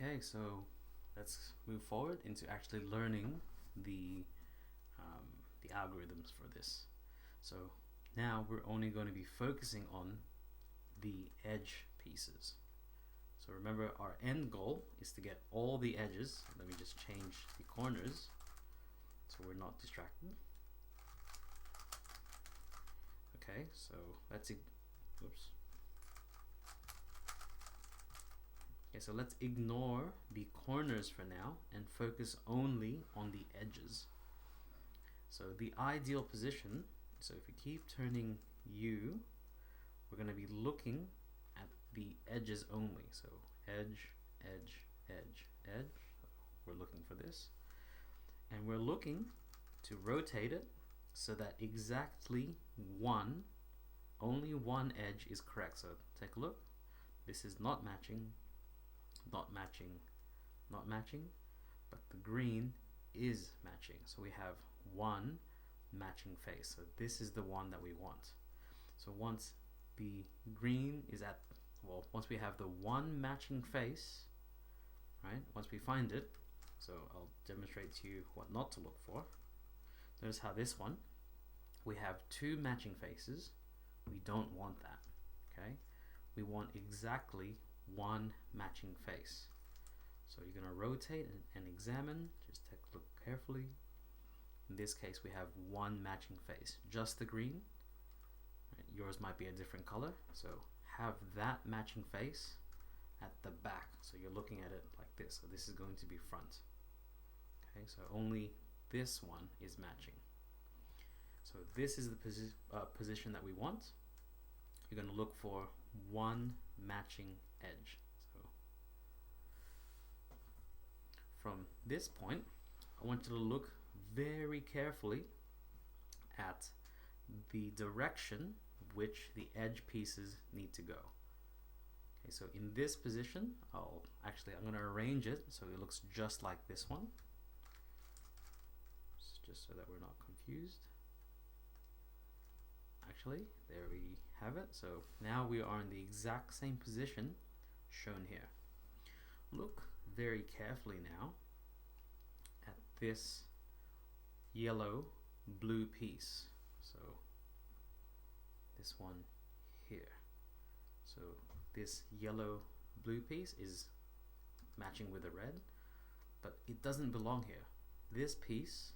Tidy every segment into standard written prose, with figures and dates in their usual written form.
Okay, so let's move forward into actually learning the algorithms for this. So now we're only going to be focusing on the edge pieces. So remember, our end goal is to get all the edges. Let me just change the corners so we're not distracted. Okay, so let's so let's ignore the corners for now and focus only on the edges. So the ideal position, so if we keep turning U, we're going to be looking at the edges only. So edge, edge, edge, edge. We're looking for this. And we're looking to rotate it so that exactly only one edge is correct. So take a look. This is not matching, not matching, not matching, but the green is matching. So we have one matching face. So this is the one that we want. So once the green is at, well, once we have the one matching face, right? Once we find it, so I'll demonstrate to you what not to look for. Notice how this one, we have two matching faces. We don't want that, okay? We want exactly one matching face. So you're going to rotate and examine. Just take a look carefully. In this case, we have one matching face, just the green. Right? Yours might be a different color. So have that matching face at the back. So you're looking at it like this. So this is going to be front. Okay, so only this one is matching. So this is the position that we want. You're going to look for one matching edge. So from this point, I want you to look very carefully at the direction which the edge pieces need to go. Okay, so in this position, I'm going to arrange it so it looks just like this one, just so that we're not confused. Actually, there we have it. So now we are in the exact same position shown here. Look very carefully now at this yellow blue piece. So this one here. So this yellow blue piece is matching with the red, but it doesn't belong here. This piece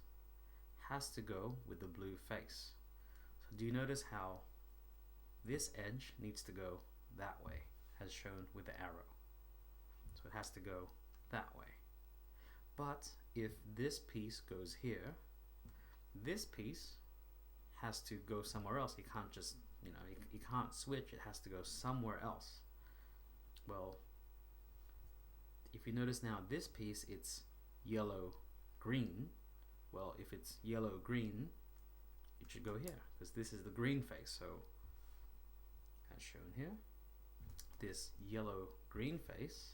has to go with the blue face. So do you notice how this edge needs to go that way, as shown with the arrow? So it has to go that way. But if this piece goes here, this piece has to go somewhere else. It can't just, you can't switch. It has to go somewhere else. Well, if you notice now, this piece, it's yellow green. Well, if it's yellow green, it should go here because this is the green face. So as shown here, this yellow green face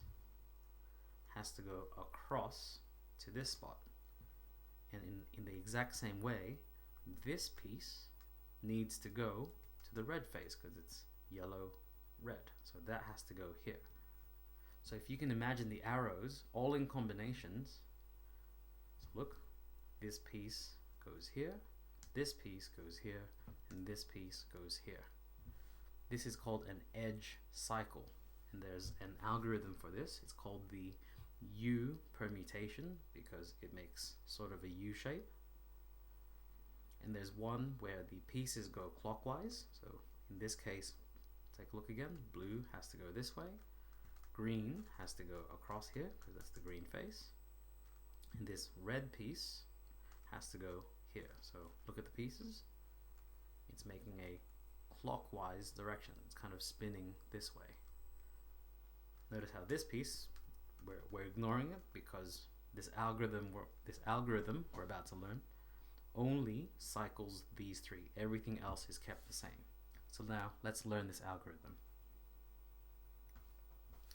has to go across to this spot. And in the exact same way, this piece needs to go to the red face because it's yellow red. So that has to go here. So if you can imagine the arrows all in combinations, so look, this piece goes here, this piece goes here, and this piece goes here. This is called an edge cycle, and there's an algorithm for this. It's called the U permutation because it makes sort of a U shape. And there's one where the pieces go clockwise. So in this case, take a look again. Blue has to go this way. Green has to go across here because that's the green face. And this red piece has to go here. So look at the pieces. It's making a clockwise direction. It's kind of spinning this way. Notice how this piece, we're ignoring it because this algorithm we're about to learn only cycles these three. Everything else is kept the same. So now let's learn this algorithm.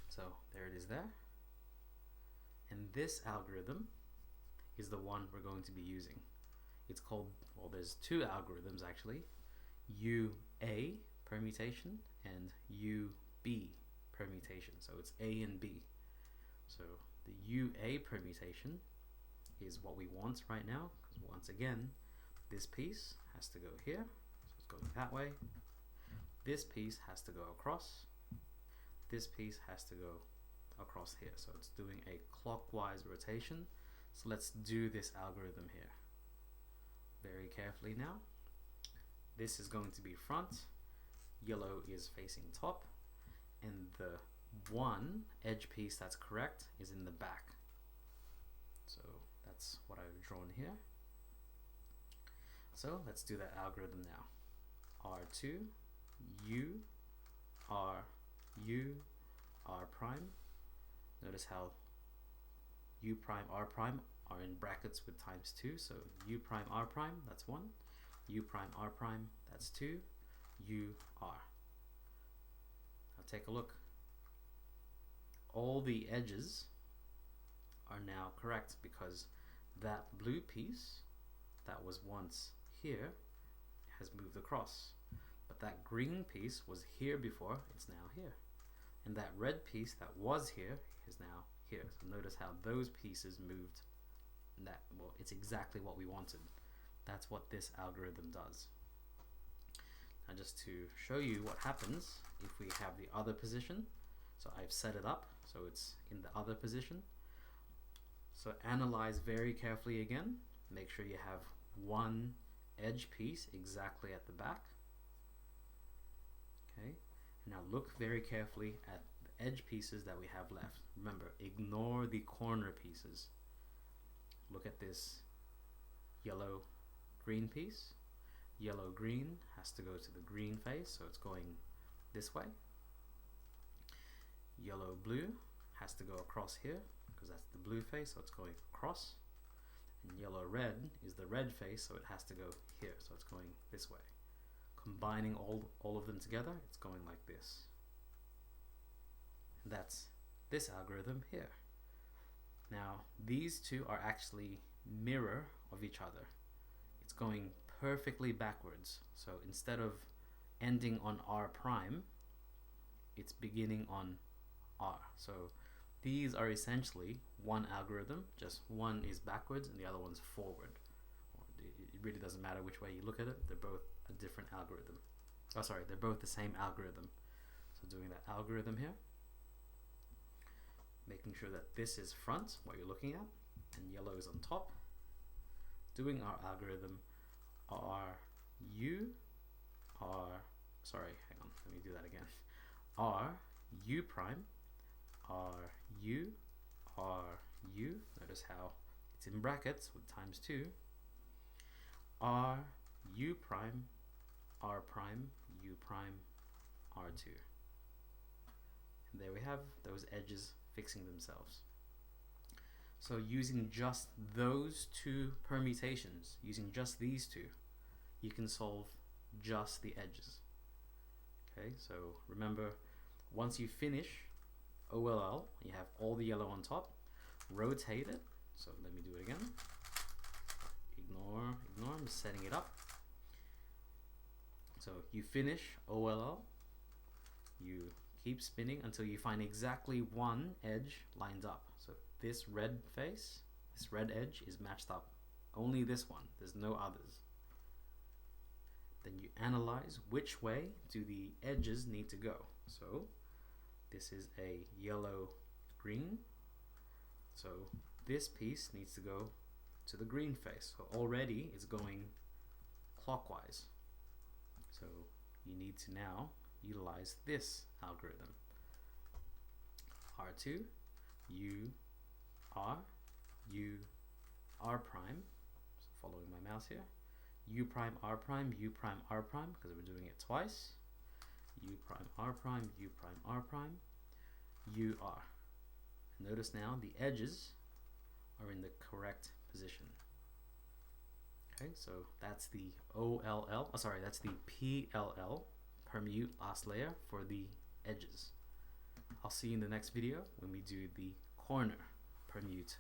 So there it is there. And this algorithm is the one we're going to be using. It's called, well, there's two algorithms actually, UA permutation and UB permutation. So it's A and B. So the UA permutation is what we want right now, because once again, this piece has to go here, so it's going that way. This piece has to go across. This piece has to go across here, so it's doing a clockwise rotation. So let's do this algorithm here very carefully now. This is going to be front, yellow is facing top, and the one edge piece that's correct is in the back. So that's what I've drawn here. So let's do that algorithm now. R2, U, R, U, R prime. Notice how U prime, R prime are in brackets with times 2. So U prime, R prime, that's 1. U prime, R prime, that's 2. U, R. Now take a look. All the edges are now correct because that blue piece that was once here has moved across. But that green piece was here before, it's now here. And that red piece that was here is now here. So notice how those pieces moved. That, well, it's exactly what we wanted. That's what this algorithm does. Now just to show you what happens if we have the other position. So I've set it up so it's in the other position. So analyze very carefully again. Make sure you have one edge piece exactly at the back. Okay. Now look very carefully at the edge pieces that we have left. Remember, ignore the corner pieces. Look at this yellow green piece. Yellow green has to go to the green face, so it's going this way. Yellow blue has to go across here because that's the blue face, so it's going across. And yellow red is the red face, so it has to go here, so it's going this way. Combining all of them together, it's going like this. And that's this algorithm here. Now these two are actually mirror of each other. It's going perfectly backwards. So instead of ending on R prime, it's beginning on R. So these are essentially one algorithm, just one is backwards and the other one's forward. It really doesn't matter which way you look at it, they're both a different algorithm. Oh sorry, they're both the same algorithm. So doing that algorithm here, making sure that this is front, what you're looking at, and yellow is on top. Doing our algorithm R, U, R, sorry, hang on, let me do that again. R, U prime, R, U, R, U, notice how it's in brackets with times 2. R, U prime, R prime, U prime, R2. And there we have those edges fixing themselves. So using just those two permutations, using just these two, you can solve just the edges. Okay, so remember, once you finish OLL, you have all the yellow on top, rotate it. So let me do it again. Ignore, I'm just setting it up. So you finish OLL, you keep spinning until you find exactly one edge lined up. So this red face, this red edge is matched up. Only this one, there's no others. Then you analyze which way do the edges need to go. So this is a yellow green. So this piece needs to go to the green face. So already it's going clockwise. So you need to now utilize this algorithm. R2, U, R, U, R prime. So following my mouse here. U prime, R prime, U prime, R prime, because we're doing it twice. U prime, R prime, U prime, R prime, U, R. Notice now the edges are in the correct position. Okay, so that's the OLL, oh sorry, that's the PLL, permute last layer, for the edges. I'll see you in the next video when we do the corner permute